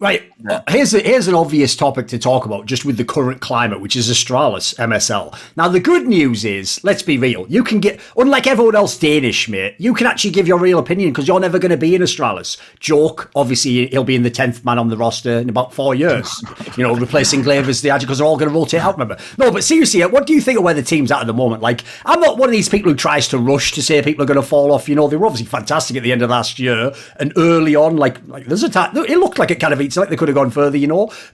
Right, here's an obvious topic to talk about just with the current climate, which is Astralis MSL. Now, the good news is, let's be real, you can get, unlike everyone else Danish, mate, you can actually give your real opinion because you're never going to be in Astralis. Joke, obviously, he'll be in the 10th man on the roster in about 4 years, replacing Glaive as the agent because they're all going to rotate out, remember? No, but seriously, what do you think of where the team's at the moment? Like, I'm not one of these people who tries to rush to say people are going to fall off. They were obviously fantastic at the end of last year and early on, like there's a time, it looked like it kind of like they could have gone further,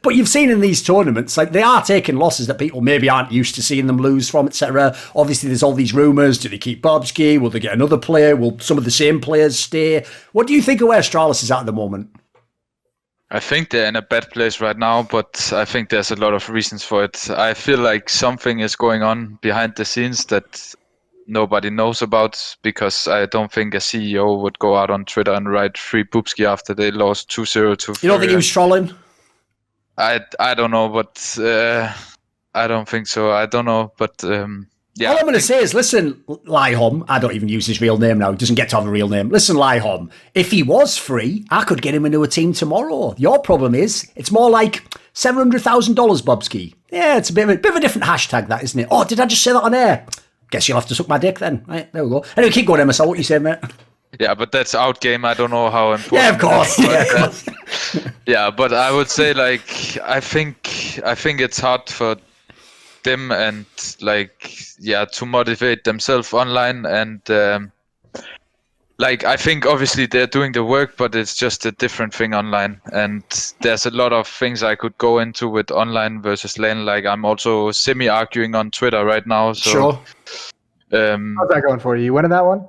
but you've seen in these tournaments, like they are taking losses that people maybe aren't used to seeing them lose from, etc. Obviously, there's all these rumours. Do they keep Bobsky? Will they get another player? Will some of the same players stay? What do you think of where Astralis is at the moment? I think they're in a bad place right now, but I think there's a lot of reasons for it. I feel like something is going on behind the scenes that nobody knows about, because I don't think a CEO would go out on Twitter and write free Bubsky after they lost 2-0 to You don't think he was trolling? I don't know, but I don't think so. I don't know, but yeah. All I'm going to say is, listen, Lihom, I don't even use his real name now. He doesn't get to have a real name. Listen, Lihom, if he was free, I could get him into a team tomorrow. Your problem is, it's more like $700,000, Bobsky. Yeah, it's a bit of a different hashtag, that, isn't it? Oh, did I just say that on air? Guess you'll have to suck my dick then. Right, there we go. Anyway, keep going, MSL. What you saying, mate? Yeah, but that's out game. I don't know how important. Yeah, of course. Yeah, but I would say, like, I think it's hard for them and to motivate themselves online, and I think obviously they're doing the work, but it's just a different thing online. And there's a lot of things I could go into with online versus lane. Like, I'm also semi-arguing on Twitter right now. So, sure. How's that going for you? You winning that one?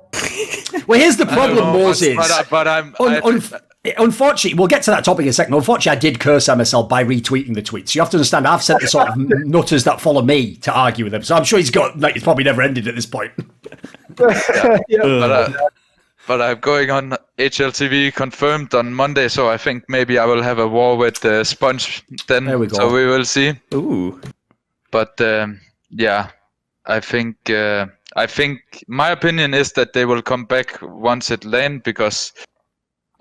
Well, here's the problem, Moses. But I'm... Unfortunately, we'll get to that topic in a second. Unfortunately, I did curse MSL by retweeting the tweets. So you have to understand, I've sent the sort of nutters that follow me to argue with him. So I'm sure it's probably never ended at this point. But I'm going on HLTV confirmed on Monday, so I think maybe I will have a war with Sponge then. There we go. So we will see. Ooh. But I think my opinion is that they will come back once it land, because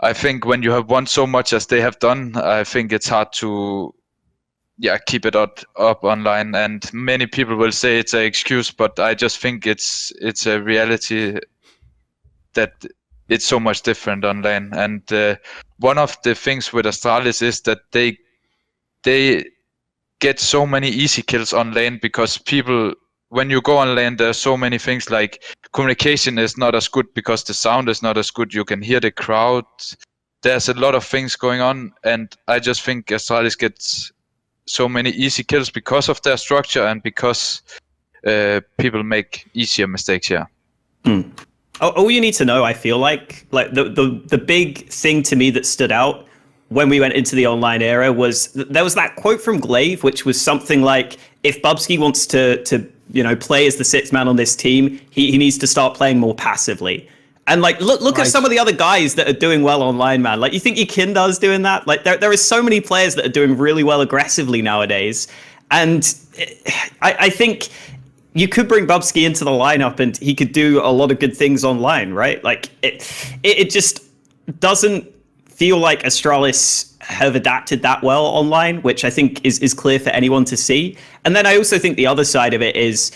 I think when you have won so much as they have done, I think it's hard to keep it up online. And many people will say it's an excuse, but I just think it's a reality that it's so much different online. And one of the things with Astralis is that they get so many easy kills on lane, because people, when you go on lane, there are so many things like communication is not as good because the sound is not as good. You can hear the crowd. There's a lot of things going on, and I just think Astralis gets so many easy kills because of their structure and because people make easier mistakes. Yeah. All you need to know, I feel like the big thing to me that stood out when we went into the online era was there was that quote from Glaive, which was something like, if Bubsky wants to play as the sixth man on this team, he needs to start playing more passively. And look at some of the other guys that are doing well online, man. Like, you think Ikindar's doing that? Like, there is so many players that are doing really well aggressively nowadays. And I think you could bring Bubsky into the lineup and he could do a lot of good things online, right? Like, it just doesn't feel like Astralis have adapted that well online, which I think is clear for anyone to see. And then I also think the other side of it is,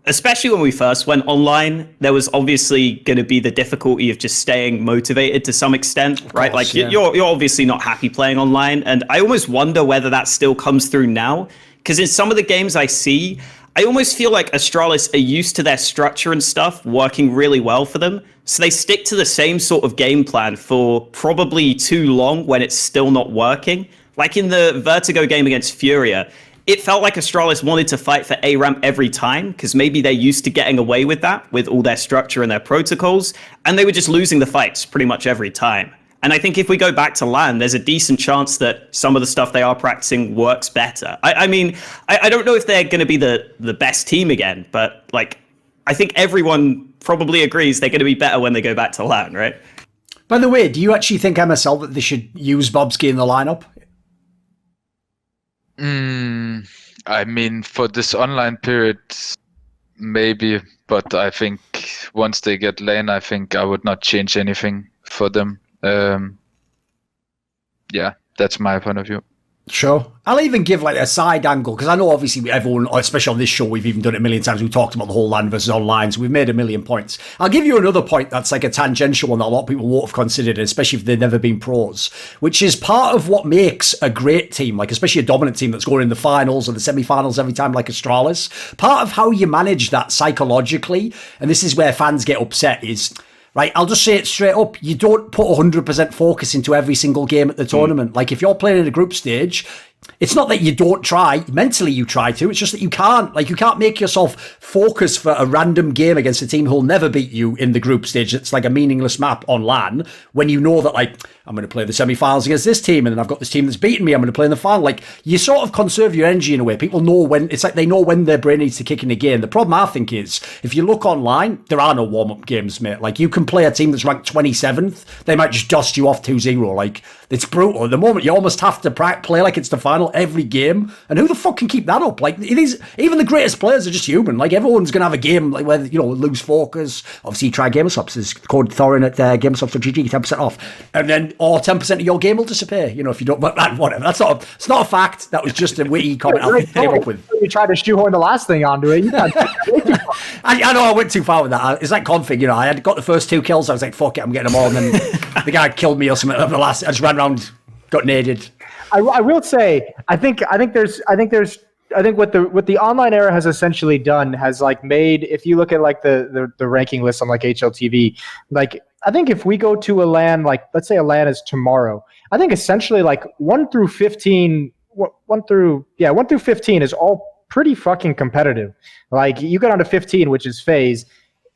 especially when we first went online, there was obviously going to be the difficulty of just staying motivated to some extent, right? Course, you're obviously not happy playing online. And I almost wonder whether that still comes through now. Because in some of the games I see, I almost feel like Astralis are used to their structure and stuff working really well for them. So they stick to the same sort of game plan for probably too long when it's still not working. Like in the Vertigo game against Furia, it felt like Astralis wanted to fight for A ramp every time, because maybe they're used to getting away with that with all their structure and their protocols, and they were just losing the fights pretty much every time. And I think if we go back to LAN, there's a decent chance that some of the stuff they are practicing works better. I mean, I don't know if they're going to be the best team again, but I think everyone probably agrees they're going to be better when they go back to LAN, right? By the way, do you actually think, MSL, that they should use Bobsky in the lineup? I mean, for this online period, maybe, but I think once they get lane, I think I would not change anything for them. That's my point of view. Sure. I'll even give like a side angle, because I know obviously everyone, especially on this show, we've even done it a million times. We've talked about the whole LAN versus online, so we've made a million points. I'll give you another point that's like a tangential one that a lot of people won't have considered, especially if they've never been pros, which is part of what makes a great team, like especially a dominant team that's going in the finals or the semi-finals every time, like Astralis. Part of how you manage that psychologically, and this is where fans get upset, is... Right, I'll just say it straight up. You don't put 100% focus into every single game at the tournament. Like, if you're playing in a group stage, it's not that you don't try. Mentally, you try to. It's just that you can't. Like, you can't make yourself focus for a random game against a team who'll never beat you in the group stage. It's like a meaningless map on LAN when you know that, like, I'm going to play the semi-finals against this team, and then I've got this team that's beaten me. I'm going to play in the final. Like, you sort of conserve your energy in a way. People know when, it's like they know when their brain needs to kick in again. The problem, I think, is if you look online, there are no warm-up games, mate. Like, you can play a team that's ranked 27th. They might just dust you off 2-0. Like, it's brutal. At the moment, you almost have to play like it's the final every game. And who the fuck can keep that up? Like, it is, even the greatest players are just human. Like, everyone's going to have a game like where, you know, lose focus. Obviously, try Gamersofts. There's code Thorin at Gamersofts.gg, 10% off. And then, or 10% of your game will disappear, you know, if you don't, but whatever. It's not a fact. That was just a witty comment I came up with. You tried to shoehorn the last thing onto it. I know I went too far with that. It's like config, you know, I had got the first 2 kills. I was like, fuck it, I'm getting them all. And then the guy killed me or something. The last, I just ran around, got naded. I will say, I think what the online era has essentially done has like made, if you look at like the ranking list on like HLTV, like I think if we go to a LAN, like let's say a LAN is tomorrow, I think essentially like 1 through 15 is all pretty fucking competitive. Like you go down to 15, which is FaZe.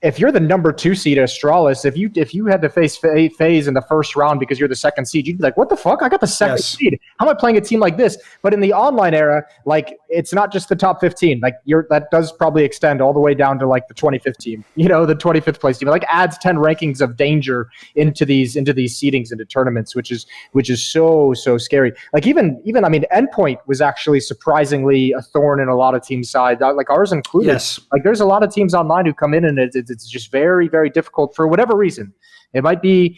If you're the number 2 seed at Astralis, if you had to face FaZe in the first round because you're the 2nd seed, you'd be like, what the fuck? I got the 2nd seed. How am I playing a team like this? But in the online era, like it's not just the top 15. Like that does probably extend all the way down to like the 25th team. You know, the 25th place team. It like adds 10 rankings of danger into these seedings, into tournaments, which is so scary. Like even I mean, Endpoint was actually surprisingly a thorn in a lot of teams' side, like ours included. Yes. Like there's a lot of teams online who come in and it's just very, very difficult for whatever reason. It might be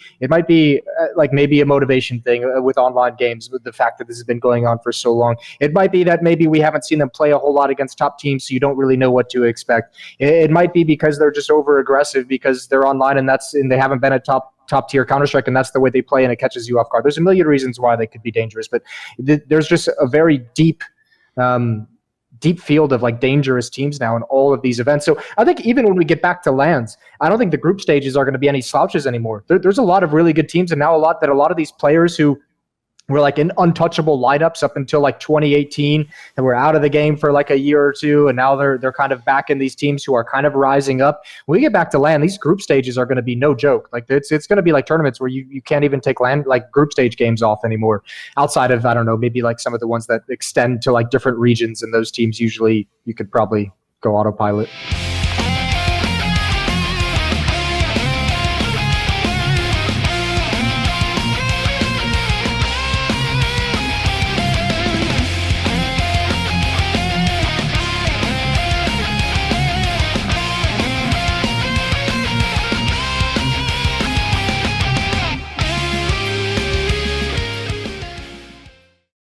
like maybe a motivation thing with online games, with the fact that this has been going on for so long. It might be that maybe we haven't seen them play a whole lot against top teams, so you don't really know what to expect. It might be because they're just over aggressive because they're online and they haven't been a top tier Counter-Strike, and that's the way they play, and it catches you off guard. There's a million reasons why they could be dangerous, but there's just a very deep field of like dangerous teams now in all of these events. So I think even when we get back to LANs, I don't think the group stages are going to be any slouches anymore. There's a lot of really good teams, and now a lot of these players who were like in untouchable lineups up until like 2018 and were out of the game for like a year or two, and now they're kind of back in these teams who are kind of rising up. When we get back to LAN, these group stages are going to be no joke. Like it's going to be like tournaments where you can't even take LAN like group stage games off anymore, outside of, I don't know, maybe like some of the ones that extend to like different regions, and those teams usually you could probably go autopilot.